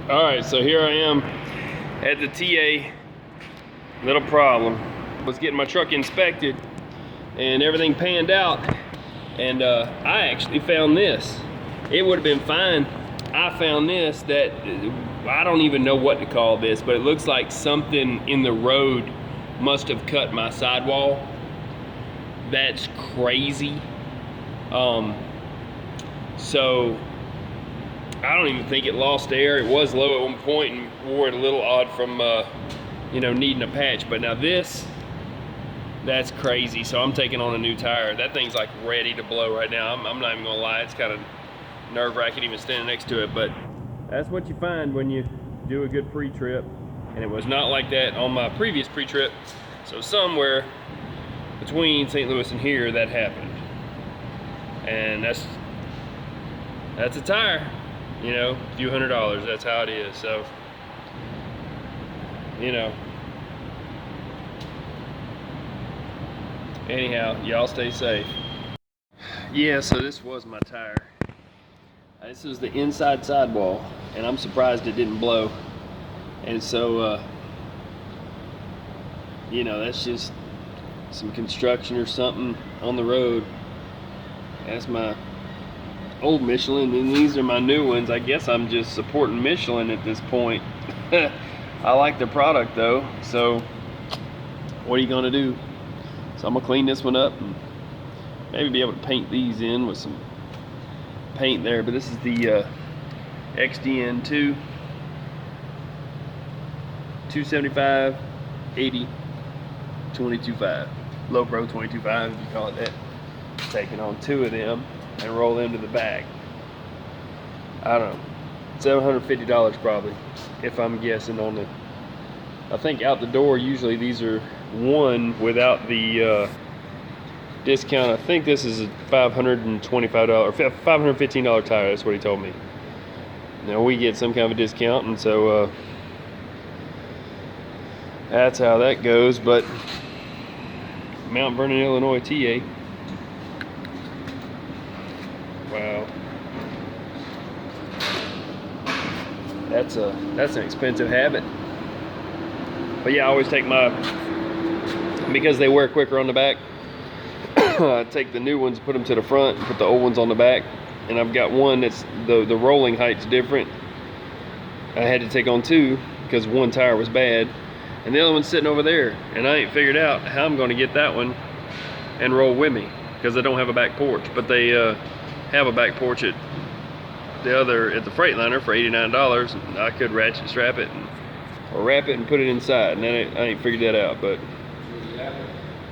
All right, so here I am at the TA. Little problem. Was getting my truck inspected and everything panned out, and I actually found this. It would have been fine. I found this that I don't even know what to call this, but it looks like something in the road must have cut my sidewall. That's crazy. So I don't even think it lost air. It was low at one point and wore it a little odd from you know, needing a patch. But now this, that's crazy. So I'm taking on a new tire. That thing's like ready to blow right now. I'm not even gonna lie, it's kind of nerve-wracking even standing next to it, but that's what you find when you do a good pre-trip. And it was not like that on my previous pre-trip. So somewhere between St. Louis and here that happened. And that's a tire, you know, a few $100s, that's how it is. So, you know, anyhow, y'all stay safe. Yeah, so this was my tire. This is the inside sidewall, and I'm surprised it didn't blow. And so, you know, that's just some construction or something on the road. That's my old Michelin, and these are my new ones. I guess I'm just supporting Michelin at this point. I like the product though, so what are you gonna do? So I'm gonna clean this one up and maybe be able to paint these in with some paint there. But this is the XDN2 275 80 22.5 low pro 22.5 if you call it that. Taking on 2 of them and roll them to the back. I don't know, $750 probably, if I'm guessing on the, I think out the door usually these are one without the discount. I think this is a $525 or $515 tire, that's what he told me. Now we get some kind of a discount, and so that's how that goes. But Mount Vernon, Illinois TA. Wow, that's an expensive habit. But yeah, I always take my, because they wear quicker on the back, I take the new ones, put them to the front, and put the old ones on the back. And I've got one that's the rolling height's different. I had to take on 2 because one tire was bad, and the other one's sitting over there, and I ain't figured out how I'm going to get that one and roll with me because I don't have a back porch. But they have a back porch at the Freightliner for $89, and I could ratchet strap it or wrap it and put it inside, and then I ain't figured that out. But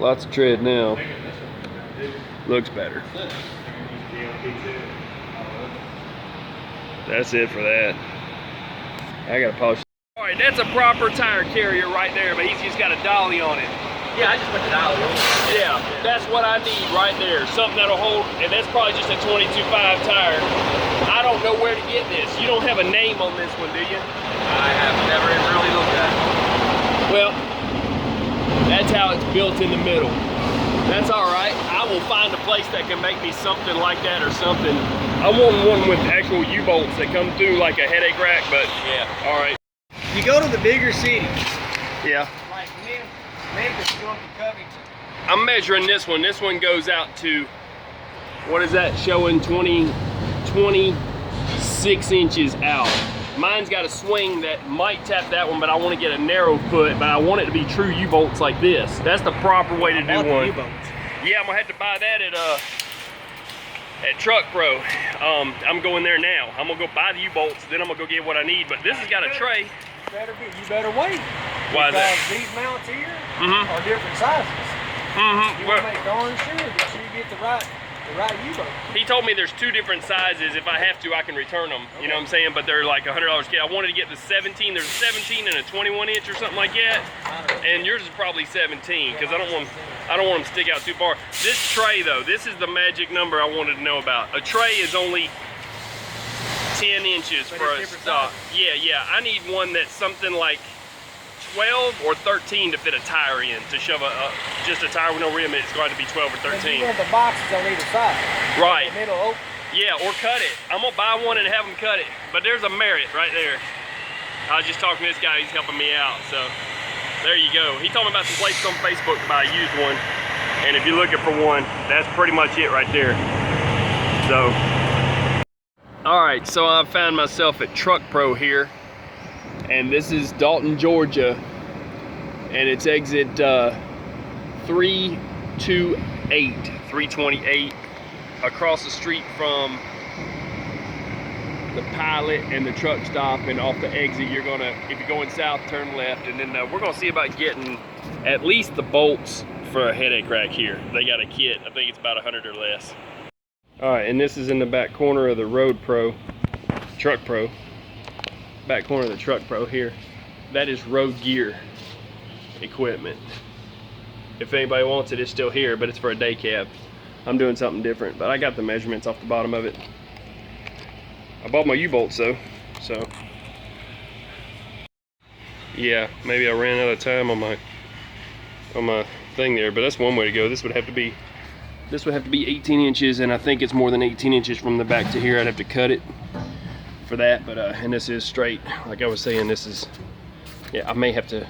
lots of tread now. Looks better. That's it for that. I gotta polish. All right, that's a proper tire carrier right there, but he's just got a dolly on it. Yeah, I just put the dolly on. Yeah, that's what I need right there. Something that'll hold, and that's probably just a 22.5 tire. I don't know where to get this. You don't have a name on this one, do you? I have never even really looked at it. Well, that's how it's built in the middle. That's all right. I will find a place that can make me something like that or something. I want one with actual U-bolts that come through like a headache rack, but yeah. All right. You go to the bigger cities. Yeah. Like Memphis, you go up to Covington. I'm measuring this one. This one goes out to, what is that showing? 26 inches out. Mine's got a swing that might tap that one, but I want to get a narrow foot, but I want it to be true U-bolts like this. That's the proper way to do one. Yeah, I'm gonna have to buy that at Truck Pro. I'm going there now. I'm gonna go buy the U-bolts, then I'm gonna go get what I need. But this has got a tray. You better wait. Why is that? Because these mounts here are different sizes. You want to make darn sure that you get the right U-bolt. He told me there's 2 different sizes. If I have to, I can return them. Okay. You know what I'm saying? But they're like $100 kit. I wanted to get the 17. There's a 17 and a 21 inch or something like that. And yours is probably 17 because I don't want them to stick out too far. This tray though, this is the magic number I wanted to know about. A tray is only 10 inches for a stock. Yeah. I need one that's something like 12 or 13 to fit a tire in, to shove just a tire with no rim. It's going to be 12 or 13. You want the boxes on either side. Right. The middle open. Yeah, or cut it. I'm gonna buy one and have them cut it. But there's a merit right there. I was just talking to this guy, he's helping me out, so there you go. He told me about some places on Facebook to buy a used one, and if you're looking for one, that's pretty much it right there. So, all right, so I found myself at Truck Pro here, and this is Dalton, Georgia, and it's exit 328, across the street from the Pilot and the truck stop, and off the exit you're gonna, if you're going south, turn left, and then we're gonna see about getting at least the bolts for a headache rack here. They got a kit, I think it's about 100 or less. All right, and this is in the back corner of the Truck Pro. Back corner of the Truck Pro here. That is road gear equipment. If anybody wants it, it's still here, but it's for a day cab. I'm doing something different, but I got the measurements off the bottom of it. I bought my U-bolts though, so yeah, maybe I ran out of time on my thing there, but that's one way to go. This would have to be 18 inches, and I think it's more than 18 inches from the back to here. I'd have to cut it for that, but and this is straight. Like I was saying, this is, yeah, I may have to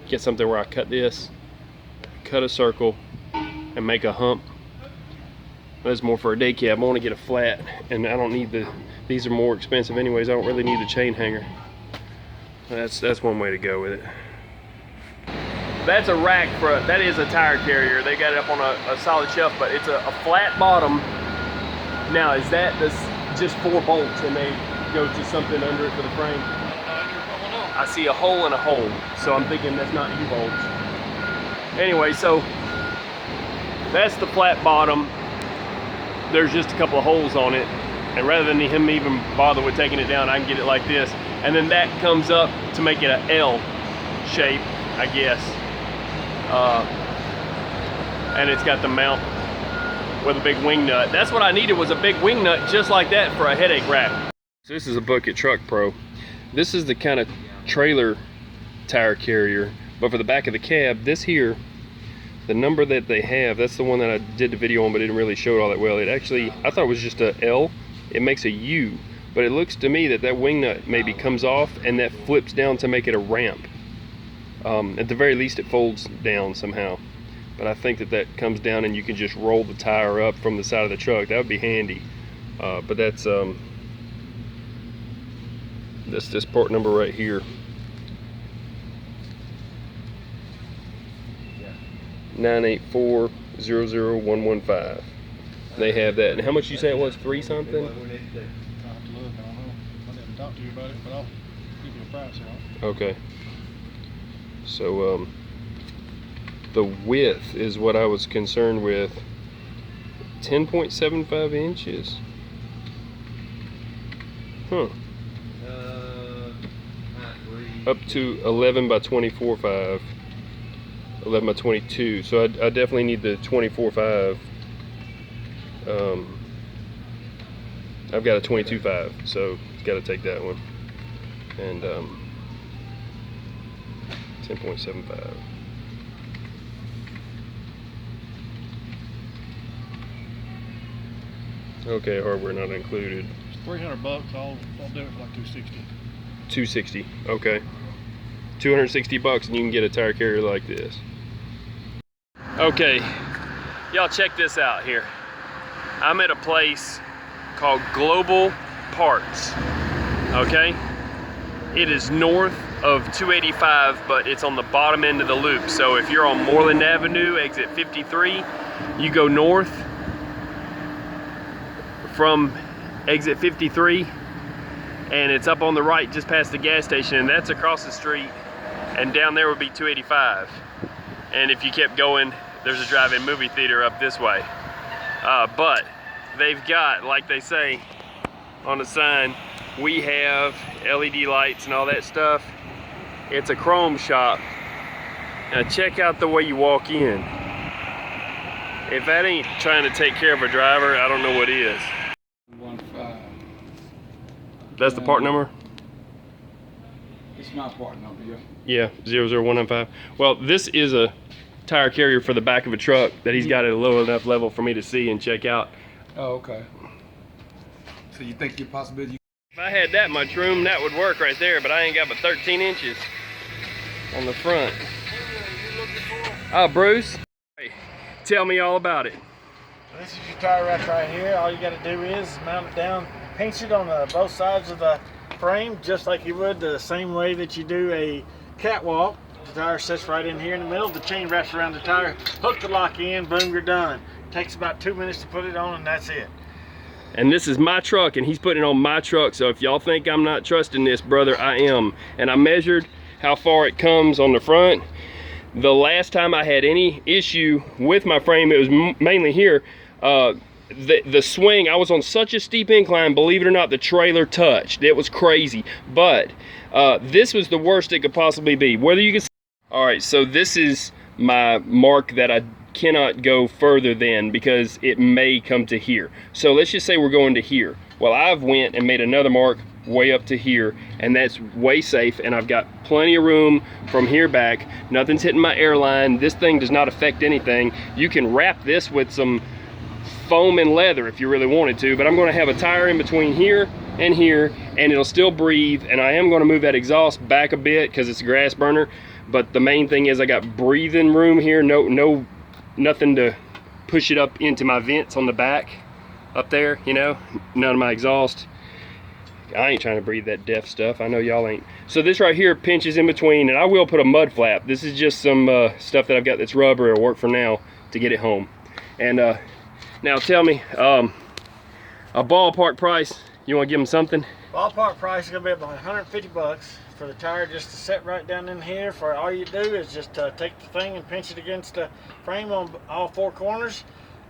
get something where I cut this, cut a circle, and make a hump. That's more for a day cab. I want to get a flat, and I don't need these are more expensive anyways. I don't really need the chain hanger. That's one way to go with it. That's a rack that is a tire carrier. They got it up on a solid shelf, but it's a flat bottom. Now, is that just 4 bolts and they go to something under it for the frame? I see a hole and a hole, so I'm thinking that's not U-bolts. Anyway, so that's the flat bottom. There's just a couple of holes on it, and rather than him even bother with taking it down, I can get it like this, and then that comes up to make it an L shape, I guess. And it's got the mount with a big wing nut. That's what I needed, was a big wing nut just like that for a headache rack. So this is a book at Truck Pro. This is the kind of trailer tire carrier, but for the back of the cab, this here, the number that they have, that's the one that I did the video on but didn't really show it all that well. It actually, I thought it was just a L. It makes a U, but it looks to me that wing nut maybe comes off and that flips down to make it a ramp. At the very least, it folds down somehow. But I think that comes down and you can just roll the tire up from the side of the truck. That would be handy. But that's this part number right here. 984-00115. They have that. And how much you say it was? 3 something? I'll have to look. I don't know. I didn't talk to you about it, but I'll give you a price on it. Okay. So the width is what I was concerned with. 10.75 inches. Huh. Up to 11 by 24.5. 11 by 22, so I definitely need the 24.5. I've got a 22.5, so got to take that one. And 10.75. Okay, hardware not included. It's $300. I'll do it for like $260. 260. Okay. 260 bucks, and you can get a tire carrier like this. Okay, y'all check this out here. I'm at a place called Global Parts. Okay, it is north of 285, but it's on the bottom end of the loop. So if you're on Moreland Avenue, exit 53, you go north from exit 53, and it's up on the right just past the gas station, and that's across the street, and down there would be 285. And if you kept going, there's a drive-in movie theater up this way. But they've got, like they say on the sign, we have LED lights and all that stuff. It's a chrome shop. Now check out the way you walk in. If that ain't trying to take care of a driver, I don't know what is. 15. That's the part number? It's my part number, yeah. Yeah, 00195. Well, this is a tire carrier for the back of a truck that he's got at a low enough level for me to see and check out. Oh, okay. So you think you possibly... If I I had that much room, that would work right there, but I ain't got but 13 inches on the front. Bruce, hey, tell me all about it. This is your tire rack right here. All you got to do is mount it down, pinch it on both sides of the frame, just like you would the same way that you do a catwalk. The tire sits right in here in the middle. The chain wraps around the tire. Hook the lock in. Boom, you're done. Takes about 2 minutes to put it on, and that's it. And this is my truck, and he's putting it on my truck. So if y'all think I'm not trusting this, brother, I am. And I measured how far it comes on the front. The last time I had any issue with my frame, it was mainly here. The swing, I was on such a steep incline, believe it or not, the trailer touched. It was crazy. But this was the worst it could possibly be. Whether you can see. All right, so this is my mark that I cannot go further than, because it may come to here. So let's just say we're going to here. Well, I've went and made another mark way up to here, and that's way safe, and I've got plenty of room from here back. Nothing's hitting my airline. This thing does not affect anything. You can wrap this with some foam and leather if you really wanted to, but I'm going to have a tire in between here, and it'll still breathe. And I am going to move that exhaust back a bit because it's a grass burner, but the main thing is I got breathing room here. Nothing to push it up into my vents on the back up there, you know, none of my exhaust. I ain't trying to breathe that deaf stuff. I know y'all ain't. So this right here pinches in between, and I will put a mud flap. This is just some stuff that I've got that's rubber. It'll work for now to get it home. And now tell me, a ballpark price, you want to give them something? Ballpark price is going to be about 150 bucks for the tire just to set right down in here. For all you do is just take the thing and pinch it against the frame on all four corners.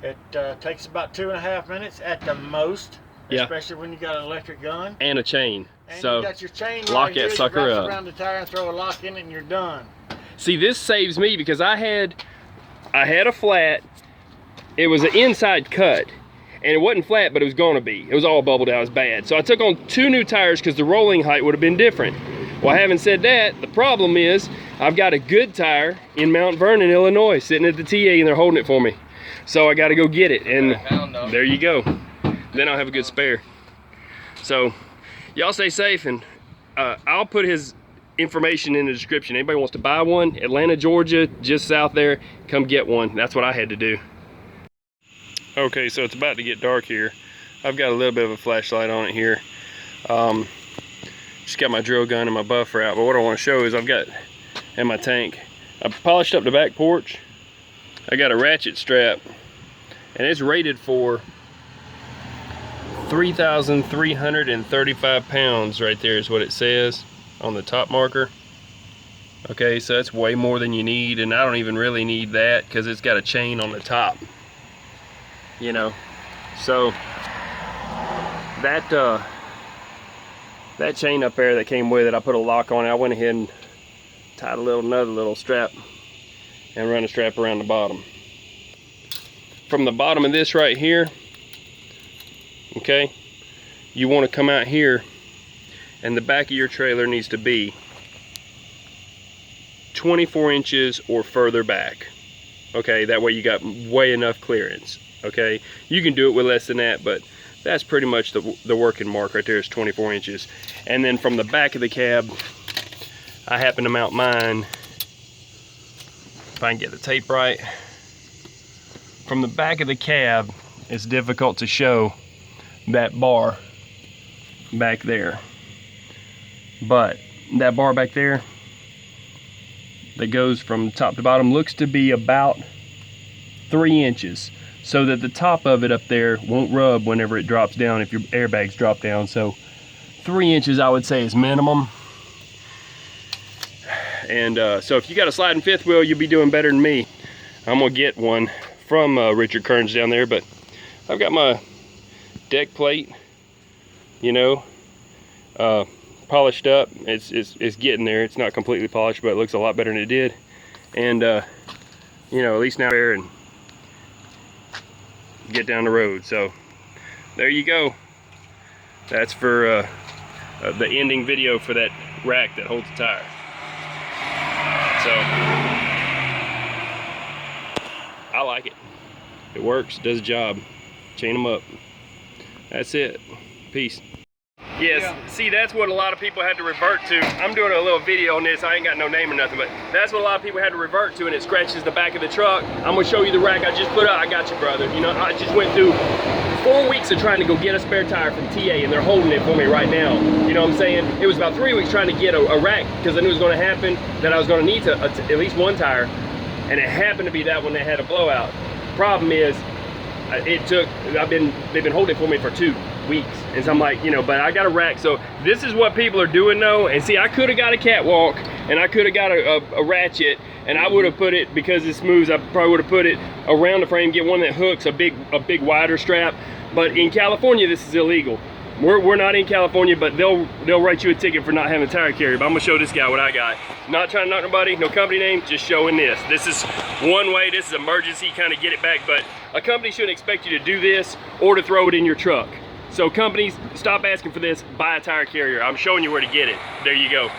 It takes about 2.5 minutes at the most. Yeah. Especially when you got an electric gun. And a chain. And so you got your chain lock right that here, sucker up around the tire and throw a lock in it and you're done. See, this saves me because I had a flat. It was an inside cut. And it wasn't flat, but it was gonna be. It was all bubbled out, it was bad. So I took on 2 new tires because the rolling height would have been different. Well, having said that, the problem is I've got a good tire in Mount Vernon, Illinois, sitting at the TA, and they're holding it for me. So I gotta go get it, and there you go. Then I'll have a good spare. So y'all stay safe, and I'll put his information in the description. Anybody wants to buy one, Atlanta, Georgia, just south there, come get one. That's what I had to do. Okay, so it's about to get dark here. I've got a little bit of a flashlight on it here. Just got my drill gun and my buffer out, but what I want to show is I've got in my tank, I polished up the back porch. I got a ratchet strap, and it's rated for 3,335 pounds right there is what it says on the top marker. Okay, so that's way more than you need, and I don't even really need that because it's got a chain on the top, you know. So that chain up there that came with it, I put a lock on it. I went ahead and tied another little strap and run a strap around the bottom. From the bottom of this right here, okay, you want to come out here, and the back of your trailer needs to be 24 inches or further back. Okay, that way you got way enough clearance. Okay, you can do it with less than that, but that's pretty much the working mark right there is 24 inches. And then from the back of the cab, I happen to mount mine, if I can get the tape right. From the back of the cab, it's difficult to show that bar back there, but that bar back there that goes from top to bottom looks to be about 3 inches, so that the top of it up there won't rub whenever it drops down if your airbags drop down. So 3 inches I would say is minimum. And so if you got a sliding fifth wheel, you'll be doing better than me. I'm gonna get one from Richard Kearns down there, but I've got my deck plate, you know, polished up. It's getting there. It's not completely polished, but it looks a lot better than it did. And you know, at least now there and get down the road. So there you go. That's for the ending video for that rack that holds the tire. So I like it. It works, does the job. Chain them up. That's it. Peace. Yes, Yeah. see, that's what a lot of people had to revert to. I'm doing a little video on this. I ain't got no name or nothing, but that's what a lot of people had to revert to, and it scratches the back of the truck. I'm gonna show you the rack I just put up. I got you, brother. You know, I just went through 4 weeks of trying to go get a spare tire from TA, and they're holding it for me right now. You know what I'm saying? It was about 3 weeks trying to get a rack because I knew it was gonna happen, that I was gonna need at least one tire, and it happened to be that one that had a blowout. Problem is, they've been holding it for me for 2 weeks, and so I'm like, you know, but I got a rack. So this is what people are doing though. And see, I could have got a catwalk, and I could have got a ratchet, and I would have put it, because it smooths, I probably would have put it around the frame, get one that hooks, a big wider strap. But in California, this is illegal. We're not in California, but they'll write you a ticket for not having a tire carrier. But I'm gonna show this guy what I got. Not trying to knock nobody, no company name, just showing this. This is one way, this is emergency, kind of get it back, but a company shouldn't expect you to do this or to throw it in your truck. So companies, stop asking for this, buy a tire carrier. I'm showing you where to get it. There you go.